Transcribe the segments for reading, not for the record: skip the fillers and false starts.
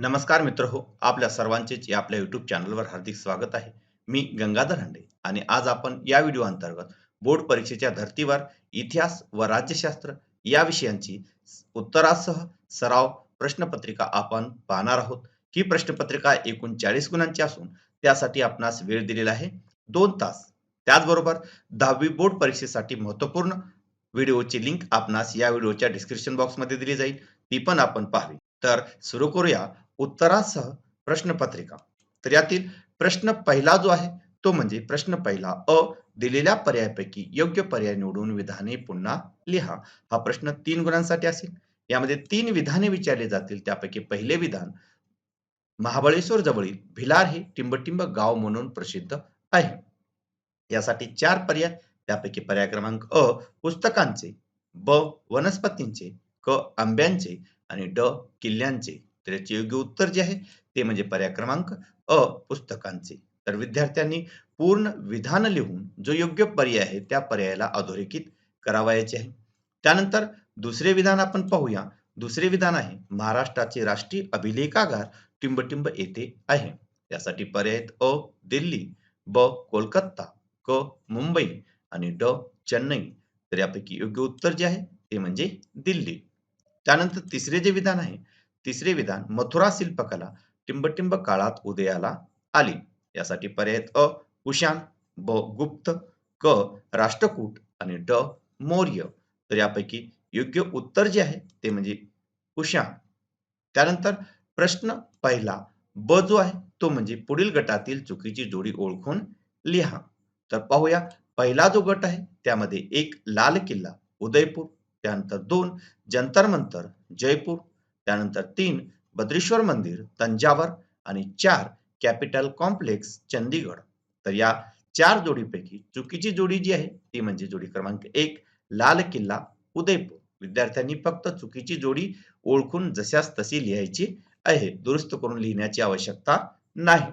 नमस्कार मित्र हो, आपल्या सर्वांचेच या आपल्या YouTube चॅनलवर हार्दिक स्वागत आहे. मी गंगाधर हंडे आणि आज आपण या व्हिडिओ अंतर्गत बोर्ड परीक्षेच्या धर्तीवर इतिहास व राज्यशास्त्र या विषयांची उत्तरासह सराव प्रश्नपत्रिका आपण पाहणार आहोत. ही प्रश्नपत्रिका एकूण 40 गुणांची असून त्यासाठी आपणास वेळ दिलेला आहे 2 तास. त्याचबरोबर 10वी बोर्ड परीक्षेसाठी महत्त्वपूर्ण व्हिडिओची लिंक आपणास या व्हिडिओच्या डिस्क्रिप्शन बॉक्समध्ये दिली जाईल. ती पण आपण पाहावी. तर सुरू करूया उत्तरासह प्रश्नपत्रिका. तर यातील प्रश्न पहिला जो आहे तो म्हणजे प्रश्न पहिला अ, दिलेल्या पर्यायापैकी योग्य पर्याय निवडून विधाने पुन्हा लिहा. हा प्रश्न 3 गुणांसाठी असेल. यामध्ये 3 विधाने विचारली जातील. त्यापैकी पहिले विधान, महाबळेश्वर जवळील भिलार हे टिंबटिंब गाव म्हणून प्रसिद्ध आहे. यासाठी 4 पर्याय. त्यापैकी पर्याय क्रमांक अ, पुस्तकांचे, ब, वनस्पतींचे, क, आंब्याचे आणि ड, किल्ल्यांचे. तर याचे योग्य उत्तर जे आहे ते म्हणजे पर्याय क्रमांक अ, पुस्तकांचे. तर विद्यार्थ्यांनी पूर्ण विधान लिहून जो योग्य पर्याय आहे त्या पर्यायाला अधोरेखित करावयाचे आहे. त्यानंतर दुसरे विधान आपण पाहूया. दुसरे विधान आहे, महाराष्ट्राचे राष्ट्रीय अभिलेखागार टिंबटिंब येथे आहे. यासाठी पर्याय आहेत अ, दिल्ली, ब, कोलकाता, क, मुंबई आणि ड, चेन्नई. तर यापैकी योग्य उत्तर जे आहे ते म्हणजे दिल्ली. त्यानंतर तिसरे जे विधान आहे, तिसरे विधान, मथुरा शिल्पकला टिंबटिंब काळात उदयाला आली. यासाठी पर्याय आहेत अ, कुशाण, ब, गुप्त, क, राष्ट्रकूट आणि ड, मौर्य. तर यापैकी योग्य उत्तर जे आहे ते म्हणजे कुशाण. त्यानंतर प्रश्न पहिला ब जो आहे तो म्हणजे पुढील गटातील चुकीची जोडी ओळखून लिहा. तर पाहूया, पहिला जो गट आहे त्यामध्ये 1 लाल किल्ला उदयपूर, त्यानंतर 2 जंतर मंतर जयपूर, त्यानंतर 3 बद्रेश्वर मंदिर तंजावर आणि 4 कॅपिटल कॉम्प्लेक्स चंदीगड. तर या 4 जोडीपैकी चुकीची जोडी जी आहे ती म्हणजे जोडी क्रमांक 1 लाल किल्ला उदयपूर. विद्यार्थ्यांनी फक्त चुकीची जोडी ओळखून जशास तशी लिहायची आहे. दुरुस्त करून लिहिण्याची आवश्यकता नाही.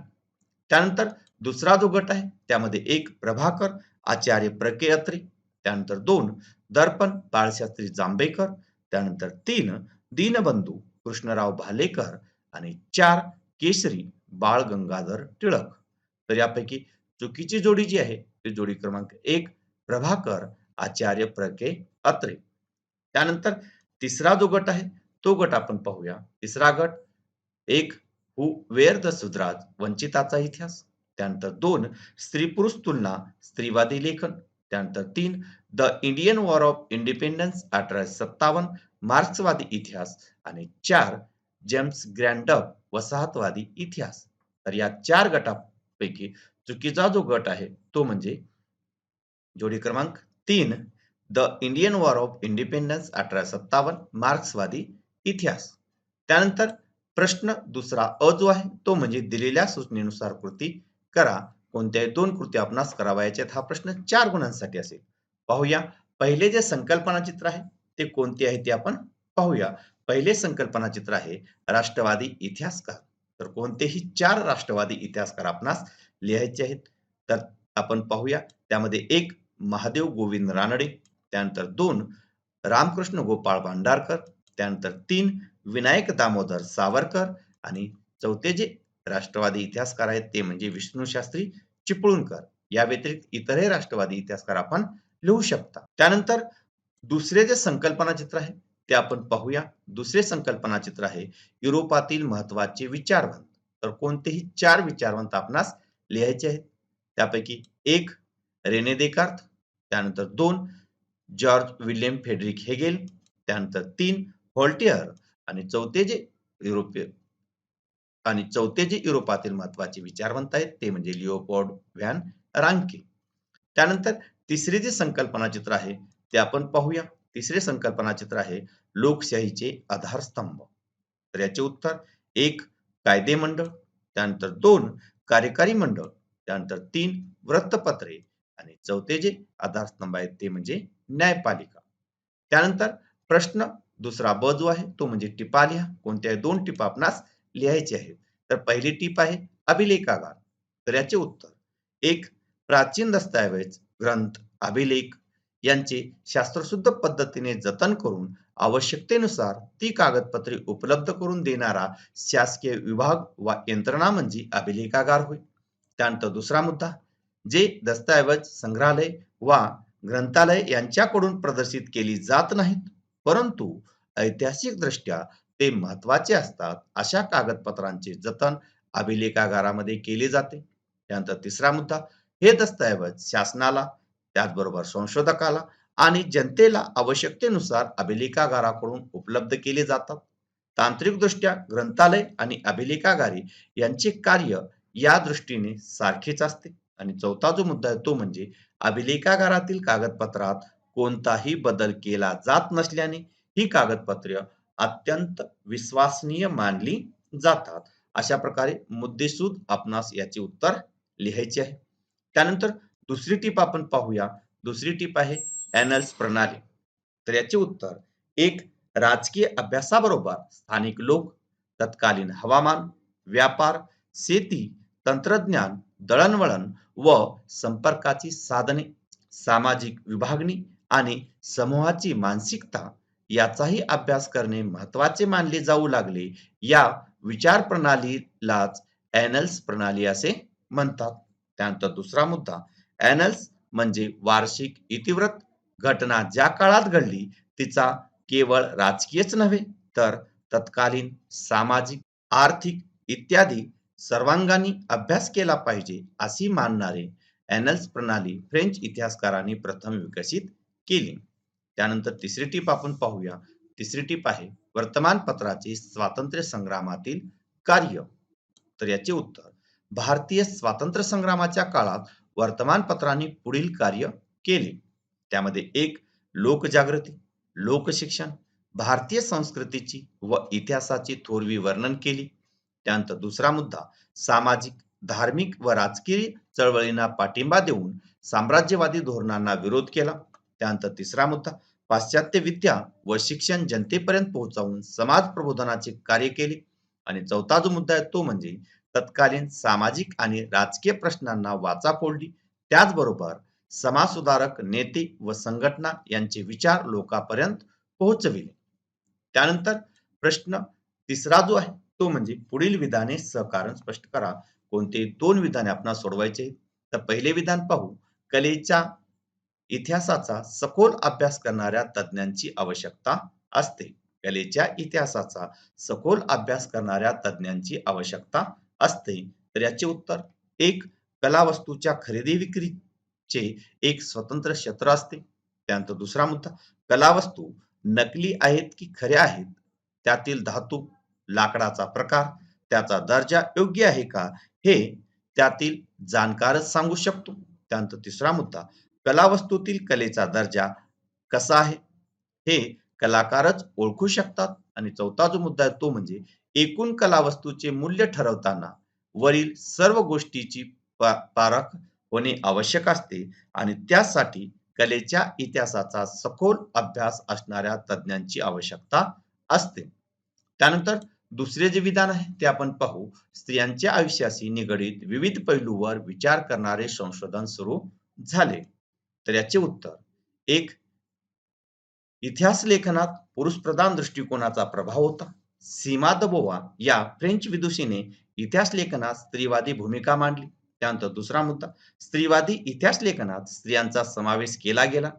त्यानंतर दुसरा जो गट आहे त्यामध्ये 1 प्रभाकर आचार्य प्रके अत्रे, त्यानंतर 2 दर्पण बाळशास्त्री जांभेकर, त्यानंतर 3 दीनबंधू कृष्णराव भालेकर आणि 4 केसरी बाळ गंगाधर टिळक. तर यापैकी चुकीची जोडी जी आहे ती जोडी क्रमांक 1 प्रभाकर आचार्य प्रके अत्रे. त्यानंतर तिसरा जो गट आहे तो गट आपण पाहूया. तिसरा गट, 1 हू वेअर द सुधराज वंचिताचा इतिहास, त्यानंतर 2 स्त्री पुरुष तुलना स्त्रीवादी लेखन, त्यानंतर 3 the Indian war of independence 1857 मार्क्सवादी इतिहास आणि 4 जेम्स ग्रँडप वसाहतवादी इतिहास. तर या 4 गटापैकी चुकीचा जो गट आहे तो म्हणजे जोडी क्रमांक 3 the Indian war of independence 1857 मार्क्सवादी इतिहास. त्यानंतर प्रश्न दुसरा अ जो आहे तो म्हणजे दिलेल्या सूचनेनुसार कृती करा. कोणत्याही 2 कृती आपणास करावयाच्या आहेत. हा प्रश्न 4 गुणांसाठी असेल. पाहूया, पहिले जे संकल्पना चित्र आहे ते कोणते आहे ते आपण पाहूया. पहिले संकल्पना चित्र आहे राष्ट्रवादी इतिहासकार. तर कोणतेही 4 राष्ट्रवादी इतिहासकार आपणास लिहायचे आहेत. तर आपण पाहूया, त्यामध्ये 1 महादेव गोविंद रानडे, त्यानंतर 2 रामकृष्ण गोपाळ भांडारकर, त्यानंतर 3 विनायक दामोदर सावरकर आणि चौथे जे राष्ट्रवादी इतिहासकार आहेत ते म्हणजे विष्णू शास्त्री चिपळूणकर. या व्यतिरिक्त इतरही राष्ट्रवादी इतिहासकार आपण लिहू शकता. त्यानंतर दुसरे जे संकल्पना चित्र आहे ते आपण पाहूया. दुसरे संकल्पना चित्र आहे युरोपातील महत्वाचे विचारवंत. तर कोणतेही 4 विचारवंत आपणास लिहायचे आहेत. त्यापैकी 1 रेने देकार्त, त्यानंतर 2 जॉर्ज विल्यम फेडरिक हेगेल, त्यानंतर 3 व्होल्टेअर आणि चौथे जे युरोपातील महत्वाचे विचारवंत आहेत ते म्हणजे लिओपोल्ड व्हॅन रांके. त्यानंतर तिसरे जे संकल्पना चित्र आहे ते आपण पाहूया. तिसरे संकल्पना चित्र आहे लोकशाहीचे आधारस्तंभ. तर याचे उत्तर 1 कायदे मंडळ, त्यानंतर 2 कार्यकारी मंडळ, त्यानंतर 3 वृत्तपत्रे आणि चौथे जे आधारस्तंभ आहेत ते म्हणजे न्यायपालिका. त्यानंतर प्रश्न दुसरा ब जो आहे तो म्हणजे टिपा लिहा. कोणत्याही 2 टिपा आपणास लिहायचे आहेत. तर पहिली टीप आहे अभिलेखागार. तर याचे उत्तर 1 प्राचीन दस्तऐवज, ग्रंथ, अभिलेख यांचे शास्त्रशुद्ध पद्धतीने जतन करून आवश्यकतेनुसार ती कागदपत्रे उपलब्ध करून देणारा शासकीय विभाग वा यंत्रणा म्हणजे अभिलेखागार होय. त्यानंतर दुसरा मुद्दा, जे दस्तऐवज संग्रहालय वा ग्रंथालय यांच्याकडून प्रदर्शित केली जात नाहीत, परंतु ऐतिहासिकदृष्ट्या ते महत्वाचे असतात, अशा कागदपत्रांचे जतन अभिलेखागारामध्ये केले जाते. त्यानंतर तिसरा मुद्दा, हे दस्तऐवज शासनाला, त्याचबरोबर संशोधकाला आणि जनतेला आवश्यकतेनुसार अभिलेखागाराकडून उपलब्ध केले जातात. तांत्रिकदृष्ट्या ग्रंथालय आणि अभिलेखागारे यांचे कार्य या दृष्टीने सारखेच असते. आणि चौथा जो मुद्दा आहे तो म्हणजे अभिलेखागारातील कागदपत्रात कोणताही बदल केला जात नसल्याने ही कागदपत्रे अत्यंत विश्वसनीय मानली जातात. अशा प्रकारे मुद्देसूद आपणास याचे उत्तर लिहायचे आहे. त्यानंतर दुसरी टीप आपण पाहूया. दुसरी टीप आहे एनल्स प्रणाली. तर याचे उत्तर, एक, राजकीय अभ्यासाबरोबर स्थानिक लोक, तत्कालीन हवामान, व्यापार, शेती, तंत्रज्ञान, दळणवळण व संपर्काची साधने, सामाजिक विभागणी आणि समूहाची मानसिकता याचाही अभ्यास करणे महत्वाचे मानले जाऊ लागले. या विचार प्रणालीलाच एनल्स प्रणाली असे म्हणतात. त्यानंतर दुसरा मुद्दा, एनल्स म्हणजे वार्षिक इतिवृत्त. घटना ज्या काळात घडली तिचा केवळ राजकीयच नव्हे तर तत्कालीन सामाजिक, आर्थिक इत्यादी सर्वांगाने अभ्यास केला पाहिजे अशी मानणारे एनल्स प्रणाली फ्रेंच इतिहासकारांनी प्रथम विकसित केली. त्यानंतर तिसरी टीप आपण पाहूया. तिसरी टीप आहे वर्तमानपत्राचे स्वातंत्र्य संग्रामातील कार्य. तर याचे उत्तर, भारतीय स्वातंत्र्य संग्रामाच्या काळात वर्तमानपत्रांनी पुढील कार्य केले. त्यामध्ये एक, लोकजागृती, लोकशिक्षण, भारतीय संस्कृतीची व इतिहासाची थोरवी वर्णन केली. त्यानंतर दुसरा मुद्दा, सामाजिक, धार्मिक व राजकीय चळवळींना पाठिंबा देऊन साम्राज्यवादी धोरणांना विरोध केला. त्यानंतर तिसरा मुद्दा, पाश्चात्य विद्या व शिक्षण जनतेपर्यंत पोहोचवून समाज प्रबोधनाचे कार्य केले. आणि चौथा जो मुद्दा आहे तो म्हणजे तत्कालीन सामाजिक आणि राजकीय प्रश्नांना वाचा फोडली. त्याचबरोबर समाजसुधारक नेते व संघटना यांचे विचार लोकांपर्यंत पोहोचविले. त्यानंतर प्रश्न तिसरा जो आहे तो म्हणजे पुढील विधाने सहकारण स्पष्ट करा. कोणते दोन विधाने आपणास सोडवायचे. तर पहिले विधान पाहू, कलेच्या इतिहासाचा सखोल अभ्यास करणाऱ्या तज्ञांची आवश्यकता असते. कलेच्या इतिहासाचा सखोल अभ्यास करणाऱ्या तज्ञांची आवश्यकता असते. तर याचे उत्तर, एक, कला वस्तूच्या खरेदी विक्रीचे एक स्वतंत्र क्षेत्र असते. त्यानंतर दुसरा मुद्दा, कला वस्तू नकली आहेत की खऱ्या आहेत, त्यातील धातू, लाकडाचा प्रकार, त्याचा दर्जा योग्य आहे का, हे त्यातील जाणकारच सांगू शकतो. त्यानंतर तिसरा मुद्दा, कलावस्तूतील कलेचा दर्जा कसा आहे हे कलाकारच ओळखू शकतात. आणि चौथा जो मुद्दा आहे तो म्हणजे एकूण कलावस्तूचे मूल्य ठरवताना वरील सर्व गोष्टीची पारख होणे आवश्यक असते आणि त्यासाठी कलेच्या इतिहासाचा सखोल अभ्यास असणाऱ्या तज्ञांची आवश्यकता असते. त्यानंतर दुसरे जे विधान आहे ते आपण पाहू, स्त्रियांच्या आयुष्याशी निगडीत विविध पैलूवर विचार करणारे संशोधन सुरू झाले. तर याचे उत्तर, एक, इतिहास लेखनात पुरुषप्रधान दृष्टिकोनाचा प्रभाव होता. सीमा द बोवा या फ्रेंच विदुषीने इतिहास लेखनात स्त्रीवादी भूमिका मांडली. त्यानंतर दुसरा मुद्दा, स्त्रीवादी इतिहास लेखनात स्त्रियांचा समावेश केला गेला.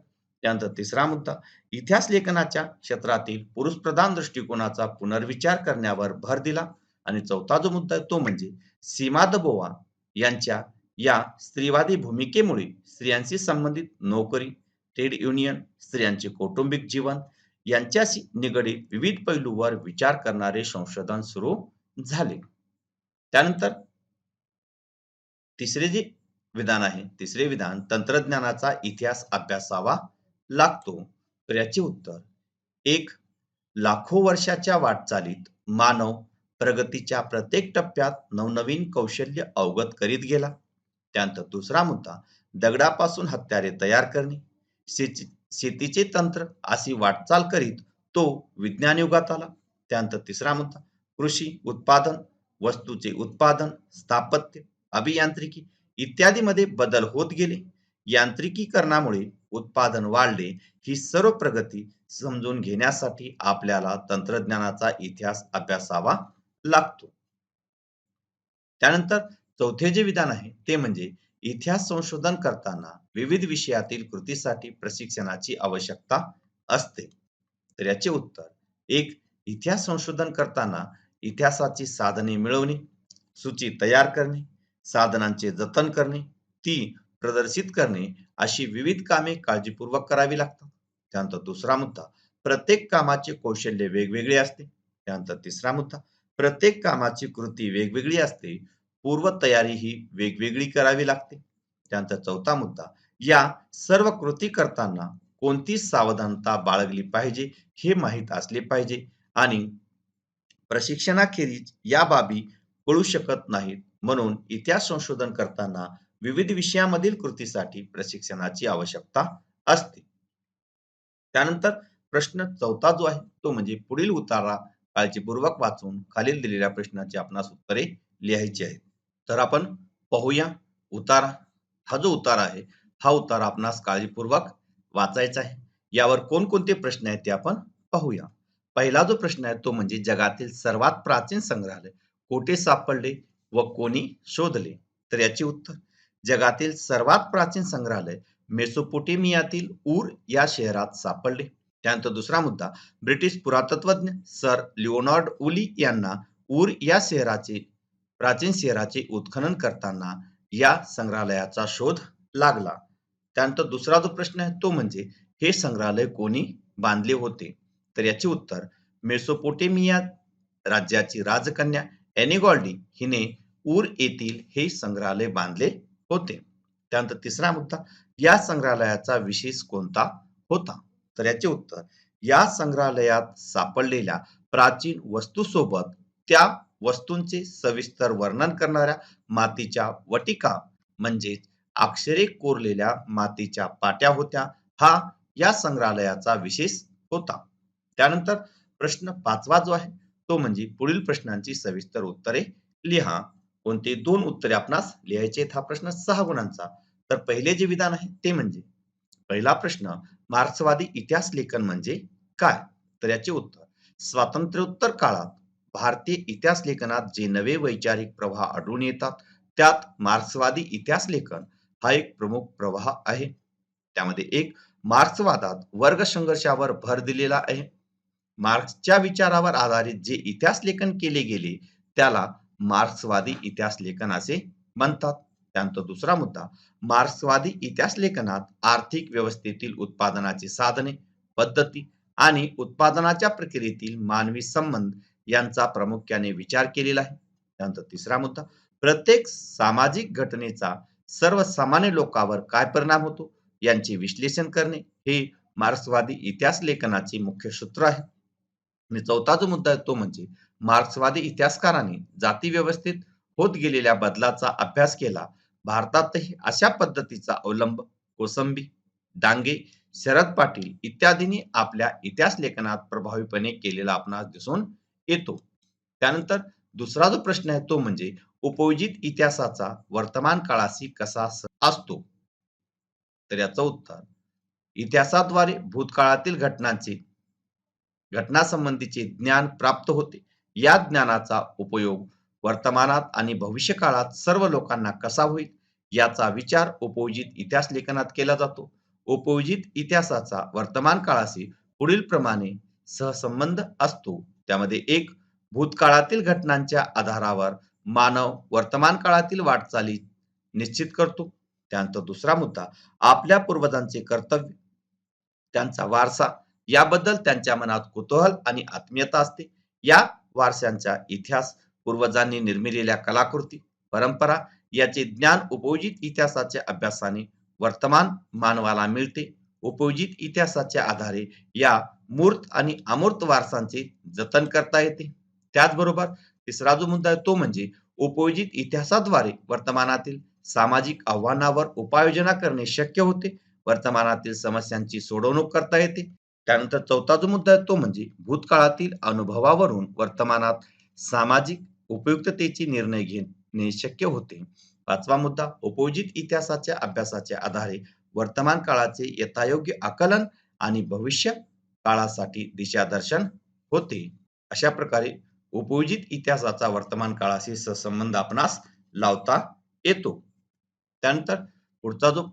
त्यानंतर तिसरा मुद्दा, इतिहास लेखनाच्या क्षेत्रातील पुरुषप्रधान दृष्टिकोनाचा पुनर्विचार करण्यावर भर दिला. आणि चौथा जो मुद्दा आहे तो म्हणजे सीमा द बोवा यांच्या या स्त्रीवादी भूमिकेमुळे स्त्रियांशी संबंधित नोकरी, ट्रेड युनियन, स्त्रियांचे कौटुंबिक जीवन यांच्याशी निगडीत विविध पैलूवर विचार करणारे संशोधन सुरू झाले. त्यानंतर तिसरे जे विधान आहे, तिसरे विधान, तंत्रज्ञानाचा इतिहास अभ्यासावा लागतो. तर याचे उत्तर, एक, लाखो वर्षाच्या वाटचालीत मानव प्रगतीच्या प्रत्येक टप्प्यात नवनवीन कौशल्य अवगत करीत गेला. त्यानंतर दुसरा मुद्दा, दगडापासून हत्यारे तयार करणे, शेतीचे तंत्र अशी वाटचाल करीत तो विज्ञान युगात आला. त्यानंतर तिसरा मुद्दा, कृषी उत्पादन, वस्तूचे उत्पादन, स्थापत्य, अभियांत्रिकी इत्यादी मध्ये बदल होत गेले. यांत्रिकीकरणामुळे उत्पादन वाढले. ही सर्व प्रगती समजून घेण्यासाठी आपल्याला तंत्रज्ञानाचा इतिहास अभ्यासावा लागतो. त्यानंतर चौथे जे विधान आहे ते म्हणजे इतिहास संशोधन करताना विविध विषयातील कृतीसाठी प्रशिक्षणाची आवश्यकता असते. तर याचे उत्तर एक, इतिहास संशोधन करताना इतिहासाची साधने मिळवणे, सूची तयार करणे, साधनांचे जतन करणे, ती प्रदर्शित करणे अशी विविध कामे काळजीपूर्वक करावी लागतात. त्यानंतर दुसरा मुद्दा, प्रत्येक कामाचे कौशल्य वेगवेगळे असते. त्यानंतर तिसरा मुद्दा, प्रत्येक कामाची कृती वेगवेगळी असते. पूर्वतयारी ही वेगवेगळी करावी लागते. त्यानंतर चौथा मुद्दा, या सर्व कृती करताना कोणती सावधानता बाळगली पाहिजे हे माहीत असले पाहिजे आणि प्रशिक्षणाखेरीज या बाबी कळू शकत नाहीत. म्हणून इतिहास संशोधन करताना विविध विषयामधील कृतीसाठी प्रशिक्षणाची आवश्यकता असते. त्यानंतर प्रश्न चौथा जो आहे तो म्हणजे पुढील उतारा काळजीपूर्वक वाचून खालील दिलेल्या प्रश्नाची आपणास उत्तरे लिहायची आहेत. तर आपण पाहूया उतारा. हा जो उतारा आहे हा उतारा आपणास काळजीपूर्वक वाचायचा आहे. यावर कोणकोणते प्रश्न आहेत ते आपण पाहूया. पहिला जो प्रश्न आहे तो म्हणजे जगातील सर्वात प्राचीन संग्रहालय कोठे सापडले व कोणी शोधले? तर याचे उत्तर, जगातील सर्वात प्राचीन संग्रहालय मेसोपोटेमियातील ऊर या शहरात सापडले. त्यानंतर दुसरा मुद्दा, ब्रिटिश पुरातत्वज्ञ सर लिओनार्ड उली यांना ऊर या प्राचीन शहराचे उत्खनन करताना या संग्रहालयाचा शोध लागला. त्यानंतर दुसरा जो प्रश्न आहे तो म्हणजे हे संग्रहालय कोणी बांधले होते? तर याचे उत्तर, मेसोपोटेमिया राज्याची राजकन्या एनिगॉल्डी हिने ऊर येथील हे संग्रहालय बांधले होते. त्यानंतर तिसरा मुद्दा, या संग्रहालयाचा विशेष कोणता होता? तर याचे उत्तर, या संग्रहालयात सापडलेल्या प्राचीन वस्तूसोबत त्या वस्तूंचे सविस्तर वर्णन करणाऱ्या मातीच्या वटिका म्हणजेच अक्षरे कोरलेल्या मातीच्या पाट्या होत्या. हा या संग्रहालयाचा विशेष होता. त्यानंतर प्रश्न पाचवा जो आहे तो म्हणजे पुढील प्रश्नांची सविस्तर उत्तरे लिहा. कोणते दोन उत्तरे आपणास लिहायचे आहेत. हा प्रश्न 6 गुणांचा. तर पहिले जे विधान आहे ते म्हणजे, पहिला प्रश्न, मार्क्सवादी इतिहास लेखन म्हणजे काय? तर याचे उत्तर, स्वातंत्र्योत्तर काळात भारतीय इतिहास लेखनात जे नवे वैचारिक प्रवाह आढळून येतात त्यात मार्क्सवादी इतिहास लेखन हा एक प्रमुख प्रवाह आहे. त्यामध्ये एक, मार्क्सवादात वर्ग संघर्षावर भर दिलेला आहे. मार्क्सच्या विचारावर आधारित जे इतिहास लेखन केले गेले त्याला मार्क्सवादी इतिहास लेखन असे म्हणतात. त्यानंतर दुसरा मुद्दा, मार्क्सवादी इतिहास लेखनात आर्थिक व्यवस्थेतील उत्पादनाची साधने, पद्धती आणि उत्पादनाच्या प्रक्रियेतील मानवी संबंध यांचा प्रामुख्याने विचार केलेला आहे. त्यानंतर तिसरा मुद्दा, प्रत्येक सामाजिक घटनेचा सर्वसामान्य लोकांवर काय परिणाम होतो यांचे विश्लेषण करणे हे मार्क्सवादी इतिहास लेखनाचे मुख्य सूत्र आहे. आणि चौथा जो मुद्दा आहे तो म्हणजे, मार्क्सवादी इतिहासकारांनी जाती व्यवस्थेत होत गेलेल्या बदलाचा अभ्यास केला. भारतातही अशा पद्धतीचा अवलंब कोसंबी, डांगे, शरद पाटील इत्यादींनी आपल्या इतिहास लेखनात प्रभावीपणे केलेला आपणास दिसून येतो. त्यानंतर दुसरा जो प्रश्न आहे तो म्हणजे, उपयोजित इतिहासाचा वर्तमान काळाशी कसा असतो? तर याचं उत्तर, इतिहासाद्वारे भूतकाळातील घटनासंबंधीचे ज्ञान प्राप्त होते. या ज्ञानाचा उपयोग वर्तमानात आणि भविष्यकाळात सर्व लोकांना कसा होईल याचा विचार उपयोजित इतिहास लेखनात केला जातो. उपयोजित इतिहासाचा वर्तमान काळाशी पुढील प्रमाणे सहसंबंध असतो. त्यामध्ये एक, भूतकाळातील घटनांच्या आधारावर मानव वर्तमान काळातील वाटचाली निश्चित करतो. त्यानंतर दुसरा मुद्दा, आपल्या पूर्वजांचे कर्तव्य, त्यांचा वारसा याबद्दल त्यांच्या मनात कुतूहल आणि आत्मीयता असते. या वारशांचा इतिहास, पूर्वजांनी निर्मिलेल्या कलाकृती, परंपरा याचे ज्ञान उपयोजित इतिहासाच्या अभ्यासाने वर्तमान मानवाला मिळते. उपयोजित इतिहासाच्या आधारे या मूर्त आणि अमूर्त वारसांचे जतन करता येते. त्याचबरोबर तिसरा जो मुद्दा आहे तो म्हणजे, उपयोजित इतिहासाद्वारे वर्तमानातील सामाजिक आव्हानावर उपाययोजना करणे शक्य होते. वर्तमानातील समस्यांची सोडवणूक करता येते. त्यानंतर चौथा जो मुद्दा आहे तो म्हणजे, भूतकाळातील अनुभवावरून वर्तमानात सामाजिक उपयुक्ततेचे निर्णय घेणे शक्य होते. पाचवा मुद्दा, उपयोजित इतिहासाच्या अभ्यासाच्या आधारे वर्तमान काळाचे यथायोग्य आकलन आणि भविष्य काळासाठी दिशादर्शन होते. अशा प्रकारे उपयोजित इतिहासाचा वर्तमान काळाशी सहसंबंध आपणास लावता येतो. त्यानंतर पुढचा जो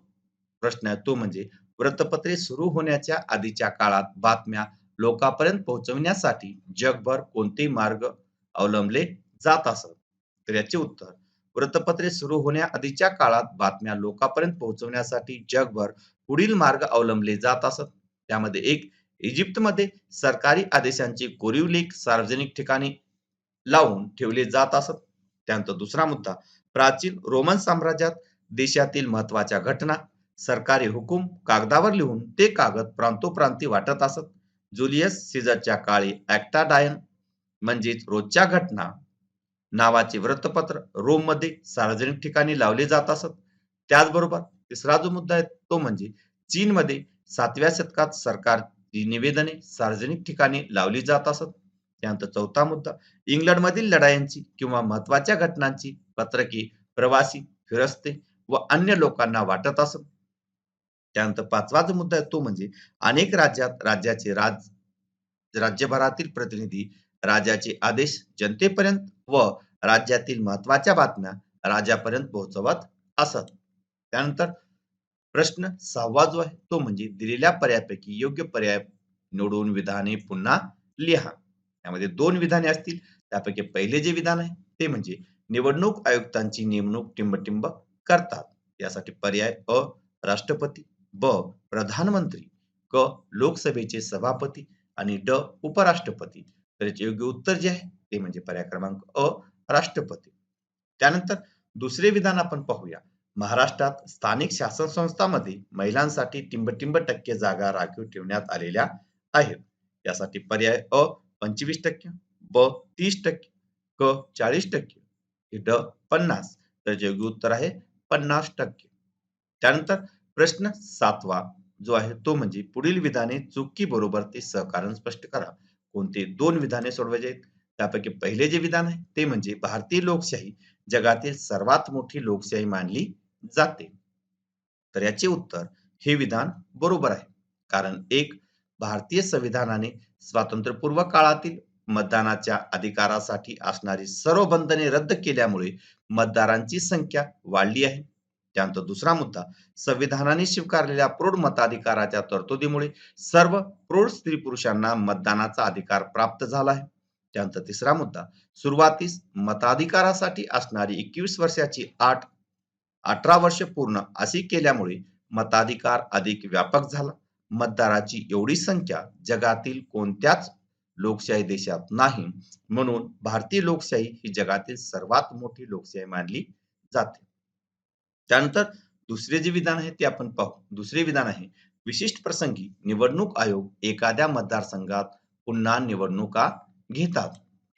प्रश्न आहे तो म्हणजे वृत्तपत्रे सुरू होण्याच्या आधीच्या काळात बातम्या लोकांपर्यंत पोहोचवण्यासाठी जगभर कोणते मार्ग अवलंबले जात असत? तर याचे उत्तर वृत्तपत्रे सुरू होण्याआधीच्या काळात बातम्या लोकांपर्यंत पोहोचवण्यासाठी जगभर पुढील मार्ग अवलंबले जात असत. त्यामध्ये एक, इजिप्तमध्ये सरकारी आदेशांचे कोरीव लेख सार्वजनिक ठिकाणी लावून ठेवले जात असत. त्यानंतर दुसरा मुद्दा, प्राचीन रोमन साम्राज्यात देशातील महत्वाच्या घटना सरकारी हुकूम कागदावर लिहून ते कागद प्रांतोप्रांती वाटत असत. जुलियस सीझरच्या काळी ऍक्टा डायन म्हणजेच रोजच्या घटना नावाचे वृत्तपत्र रोममध्ये सार्वजनिक ठिकाणी लावले जात असत. त्याचबरोबर तिसरा जो मुद्दा आहे तो म्हणजे चीनमध्ये 7व्या शतकात सरकारची निवेदने सार्वजनिक ठिकाणी लावली जात असत. त्यानंतर चौथा मुद्दा, इंग्लंडमधील लढायांची किंवा महत्वाच्या घटनांची पत्रके प्रवासी, फिरस्ते व अन्य लोकांना वाटत असत. त्यानंतर पाचवा जो मुद्दा आहे तो म्हणजे अनेक राज्यात राज्यभरातील प्रतिनिधी राजाचे आदेश जनतेपर्यंत व राज्यातील महत्वाच्या बातम्या राजापर्यंत पोहोचवत असत. त्यानंतर प्रश्न सहावा जो आहे तो म्हणजे दिलेल्या पर्यायापैकी योग्य पर्याय निवडून विधाने पुन्हा लिहा. यामध्ये दोन विधाने असतील. त्यापैकी पहिले जे विधान आहे ते म्हणजे निवडणूक आयुक्तांची नेमणूक टिंबटिंब करतात. यासाठी पर्याय अ राष्ट्रपती, ब प्रधानमंत्री, क लोकसभेचे सभापती आणि ड उपराष्ट्रपती. तर याचे योग्य उत्तर जे आहे ते म्हणजे पर्याय क्रमांक अ राष्ट्रपती. त्यानंतर दुसरे विधान आपण पाहूया. महाराष्ट्रात स्थानिक शासन संस्थांमध्ये महिलांसाठी टिंबटिंब टक्के जागा राखीव ठेवण्यात आलेल्या आहेत. यासाठी पर्याय अ 25%, ब 30%, क 40%, ड 50%. तर जे योग्य उत्तर आहे 50%. त्यानंतर प्रश्न सातवा जो आहे तो म्हणजे पुढील विधाने चूक की बरोबर ते सहकारण स्पष्ट करा. कोणते दोन विधाने सोडवायचे आहेत? त्यापैकी पहिले जे विधान आहे ते म्हणजे भारतीय लोकशाही जगातील सर्वात मोठी लोकशाही मानली जाते. तर याचे उत्तर हे विधान बरोबर आहे. कारण एक, भारतीय संविधानाने स्वातंत्र्यपूर्व काळातील मतदानाच्या अधिकारासाठी असणारी सर्व बंधने रद्द केल्यामुळे मतदारांची संख्या वाढली आहे. त्यानंतर दुसरा मुद्दा, संविधानाने स्वीकारलेल्या प्रौढ मताधिकाराच्या तरतुदीमुळे सर्व प्रौढ स्त्री पुरुषांना मतदानाचा अधिकार प्राप्त झाला आहे. त्यानंतर तिसरा मुद्दा, सुरुवातीस मताधिकारासाठी असणारी 21 वर्षाची अट 18 वर्ष पूर्ण अशी केल्यामुळे मताधिकार अधिक व्यापक झाला. मतदाराची एवढी संख्या जगातील कोणत्याच लोकशाही देशात नाही. म्हणून भारतीय लोकशाही ही जगातील सर्वात मोठी लोकशाही मानली जाते. त्यानंतर दुसरे जे विधान आहे ते आपण पाहू. दुसरे विधान आहे, विशिष्ट प्रसंगी निवडणूक आयोग एखाद्या मतदारसंघात पुन्हा निवडणुका घेतात.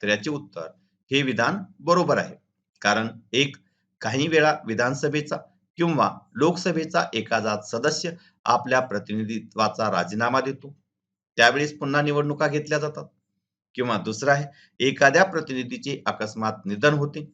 तर याचे उत्तर हे विधान बरोबर आहे. कारण एक, काही वेळा विधानसभेचा किंवा लोकसभेचा एखादा सदस्य आपल्या प्रतिनिधित्वाचा राजीनामा देतो. त्यावेळेस पुन्हा निवडणुका घेतल्या जातात. किंवा दुसरा आहे, एखाद्या प्रतिनिधीचे अकस्मात निधन होते.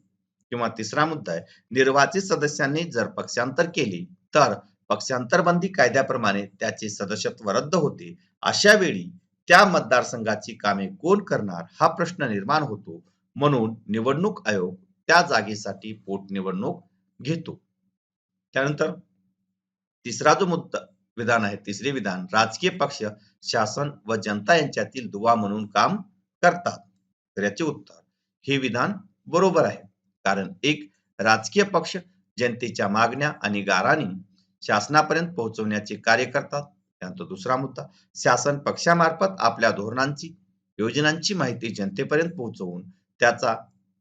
किंवा तिसरा मुद्दा आहे, निर्वाचित सदस्यांनी जर पक्षांतर केले तर पक्षांतर बंदी कायद्याप्रमाणे त्याचे सदस्यत्व रद्द होते. अशा वेळी त्या मतदारसंघाची कामे कोण करणार हा प्रश्न निर्माण होतो. म्हणून निवडणूक आयोग त्या जागेसाठी पोटनिवडणूक घेतो. त्यानंतर तिसरा जो मुद्दा विधान आहे, तिसरे विधान, राजकीय पक्ष शासन व जनता यांच्यातील दुवा म्हणून काम करतात. तर याचे उत्तर हे विधान बरोबर आहे. कारण एक, राजकीय पक्ष जनतेच्या मागण्या आणि गाऱ्हाणी शासनापर्यंत पोहोचवण्याचे कार्य करतात. त्यानंतर दुसरा मुद्दा, शासन पक्षामार्फत आपल्या धोरणांची योजनांची माहिती जनतेपर्यंत पोहोचवून त्याचा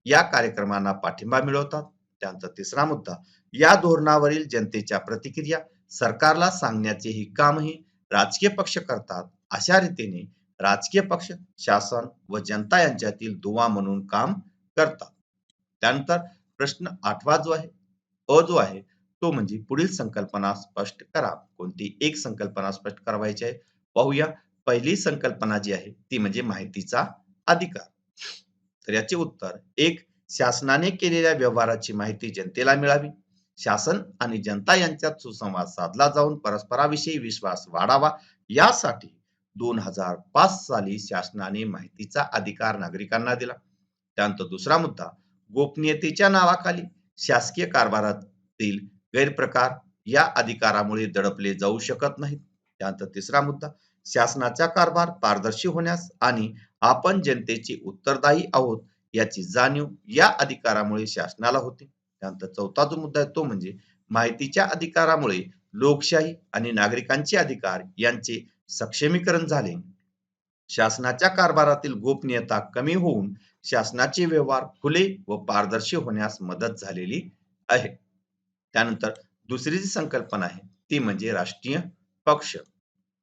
या कार्यक्रमांना पाठिंबा मिळवतात. त्यानंतर तिसरा मुद्दा, या धोरणावरील जनतेच्या प्रतिक्रिया सरकारला सांगण्याचे ही कामही राजकीय पक्ष करतात. अशा रीतीने राजकीय पक्ष शासन व जनता यांच्यातील दुवा म्हणून काम करतात. त्यानंतर प्रश्न आठवा जो आहे, अ जो आहे तो म्हणजे पुढील संकल्पना स्पष्ट करा. कोणती एक संकल्पना स्पष्ट करायची आहे? पाहूया. पहिली संकल्पना जी आहे ती म्हणजे माहितीचा अधिकार. तर याचे उत्तर एक, शासनाने केलेल्या व्यवहाराची माहिती जनतेला मिळावी. शासन आणि जनता यांच्यात सुसंवाद साधला जाऊन परस्पराविषयी विश्वास वाढावा यासाठी 2005 साली शासनाने माहितीचा अधिकार नागरिकांना दिला. त्यानंतर दुसरा मुद्दा, गोपनीयतेच्या नावाखाली शासकीय कारभारातील गैरप्रकार या अधिकारामुळे दडपले जाऊ शकत नाहीत. त्यानंतर तिसरा मुद्दा, शासनाचा कारभार पारदर्शी होण्यास आणि आपण जनतेचे उत्तरदायी आहोत याची जाणीव या अधिकारामुळे शासनाला होते. त्यानंतर चौथा जो मुद्दा आहे तो म्हणजे माहितीच्या अधिकारामुळे लोकशाही आणि नागरिकांचे अधिकार यांचे सक्षमीकरण झाले. शासनाच्या कारभारातील गोपनीयता कमी होऊन शासनाचे व्यवहार खुले व पारदर्शी होण्यास मदत झालेली आहे. त्यानंतर दुसरी जी संकल्पना आहे ती म्हणजे राष्ट्रीय पक्ष.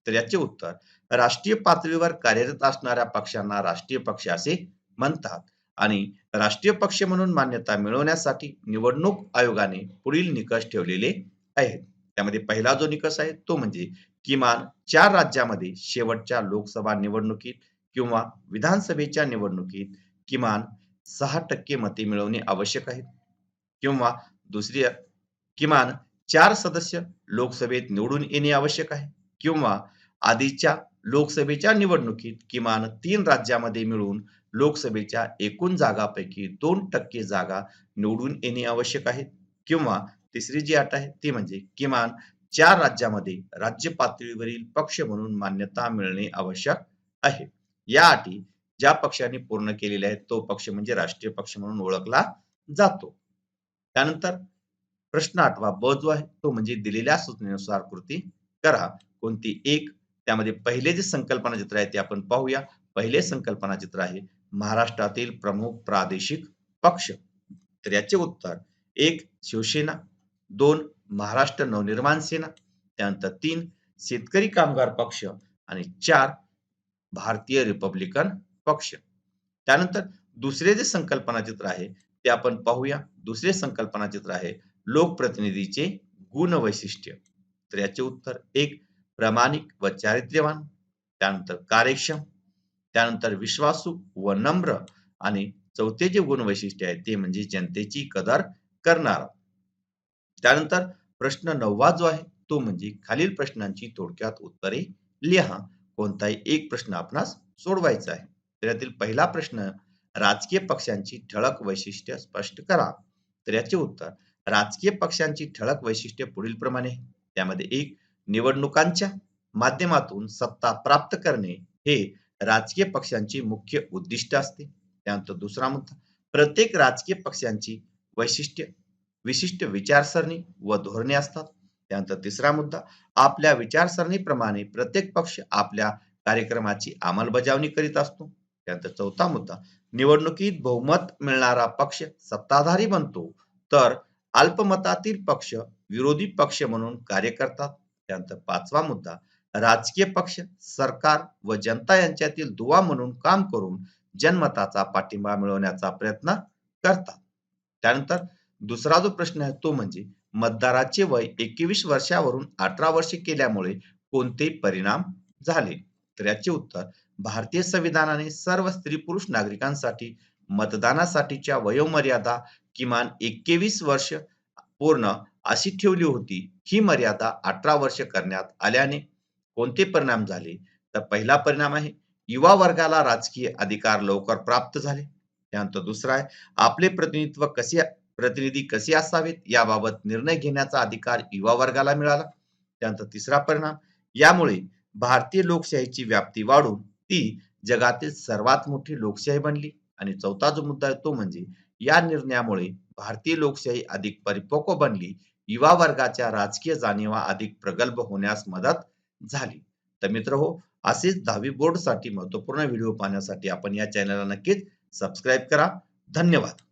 तर याचे उत्तर, राष्ट्रीय पातळीवर कार्यरत असणाऱ्या पक्षांना राष्ट्रीय पक्ष असे म्हणतात आणि राष्ट्रीय पक्ष म्हणून मान्यता मिळवण्यासाठी निवडणूक आयोगाने पुढील निकष ठेवलेले आहेत. त्यामध्ये पहिला जो निकष आहे तो म्हणजे किमान 4 राज्यामध्ये शेवटच्या लोकसभा निवडणुकीत किंवा विधानसभेच्या निवडणुकीत किमान 6% मते मिळवणे आवश्यक आहे. किंवा दुसरी, किमान 4 सदस्य लोकसभेत निवडून येणे आवश्यक आहे. किंवा आधीच्या लोकसभेच्या निवडणुकीत किमान 3 राज्यामध्ये मिळून लोकसभेच्या एकूण जागांपैकी 2% जागा निवडून येणे आवश्यक आहे. किंवा तिसरी जी अट आहे ती म्हणजे किमान 4 राज्यामध्ये राज्य पातळीवरील पक्ष म्हणून मान्यता मिळणे आवश्यक आहे. या अटी ज्या पक्षाने पूर्ण केलेल्या आहेत तो पक्ष म्हणजे राष्ट्रीय पक्ष म्हणून ओळखला जातो. त्यानंतर प्रश्न 8वा ब जो आहे तो म्हणजे दिलेल्या सूचनेनुसार कृती करा. कोणती एक, त्यामध्ये पहिले जे संकल्पना चित्र आहे ते आपण पाहूया. पहिले संकल्पना चित्र आहे महाराष्ट्रातील प्रमुख प्रादेशिक पक्ष. तर याचे उत्तर, 1 शिवसेना, 2 महाराष्ट्र नवनिर्माण सेना, त्यानंतर 3 शेतकरी कामगार पक्ष आणि 4 भारतीय रिपब्लिकन पक्ष. त्यानंतर दुसरे जे संकल्पना चित्र आहे ते आपण पाहूया. दुसरे संकल्पना चित्र आहे लोकप्रतिनिधीचे गुण वैशिष्ट्य. तर याचे उत्तर, 1 प्रामाणिक व चारित्र्यवान, त्यानंतर कार्यक्षम, त्यानंतर विश्वासू व नम्र आणि चौथे जे गुण वैशिष्ट्य आहे ते म्हणजे जनतेची कदर करणारा. त्यानंतर प्रश्न 9वा जो आहे तो म्हणजे खालील प्रश्नांची थोडक्यात उत्तरे लिहा. कोणताही एक प्रश्न आपणास सोडवायचा आहे. तर यातील पहिला प्रश्न, राजकीय पक्षांची ठळक वैशिष्ट्ये स्पष्ट करा. तर याचे उत्तर, राजकीय पक्षांची ठळक वैशिष्ट्ये पुढीलप्रमाणे आहे. त्यामध्ये 1 निवडणुकांच्या माध्यमातून सत्ता प्राप्त करणे हे राजकीय पक्षांची मुख्य उद्दिष्ट असते. त्यानंतर दुसरा मुद्दा, प्रत्येक राजकीय पक्षांची वैशिष्ट्ये विशिष्ट विचारसरणी व धोरणे असतात. त्यानंतर तिसरा मुद्दा, आपल्या विचारसरणीप्रमाणे प्रत्येक पक्ष आपल्या कार्यक्रमाची अंमलबजावणी करीत असतो. त्यानंतर चौथा मुद्दा, निवडणुकीत बहुमत मिळणारा पक्ष सत्ताधारी बनतो तर अल्पमतातील पक्ष विरोधी पक्ष म्हणून कार्य करतात. त्यानंतर पाचवा मुद्दा, राजकीय पक्ष सरकार व जनता यांच्यातील दुवा म्हणून काम करून जनमताचा पाठिंबा मिळवण्याचा प्रयत्न करतात. त्यानंतर दुसरा जो प्रश्न आहे तो म्हणजे मतदाराचे वय 21 वर्षावरून 18 वर्षे केल्यामुळे कोणते परिणाम झाले. तर याचे उत्तर, भारतीय संविधानाने सर्व स्त्री पुरुष नागरिकांसाठी मतदानासाठीच्या वयोमर्यादा किमान 21 वर्ष पूर्ण अशी ठेवली होती. ही मर्यादा 18 वर्ष करण्यात आल्याने कोणते परिणाम झाले. तर पहिला परिणाम आहे युवा वर्गाला राजकीय अधिकार लवकर प्राप्त झाले. त्यानंतर दुसरा आहे आपले प्रतिनिधी कसे असावेत याबाबत निर्णय घेण्याचा अधिकार युवा वर्गाला मिळाला. त्यानंतर तिसरा परिणाम, यामुळे भारतीय लोकशाहीची व्याप्ती वाढून ती जगातील सर्वात मोठी लोकशाही बनली. आणि चौथा जो मुद्दा आहे तो म्हणजे या निर्णयामुळे भारतीय लोकशाही अधिक परिपक्व बनली. युवा वर्गाच्या राजकीय जाणीवा अधिक प्रगल्भ होण्यास मदत झाली. तर मित्रहो, असेच 10वी बोर्डसाठी महत्त्वपूर्ण व्हिडिओ पाहण्यासाठी आपण या चॅनलला नक्कीच सबस्क्राईब करा. धन्यवाद.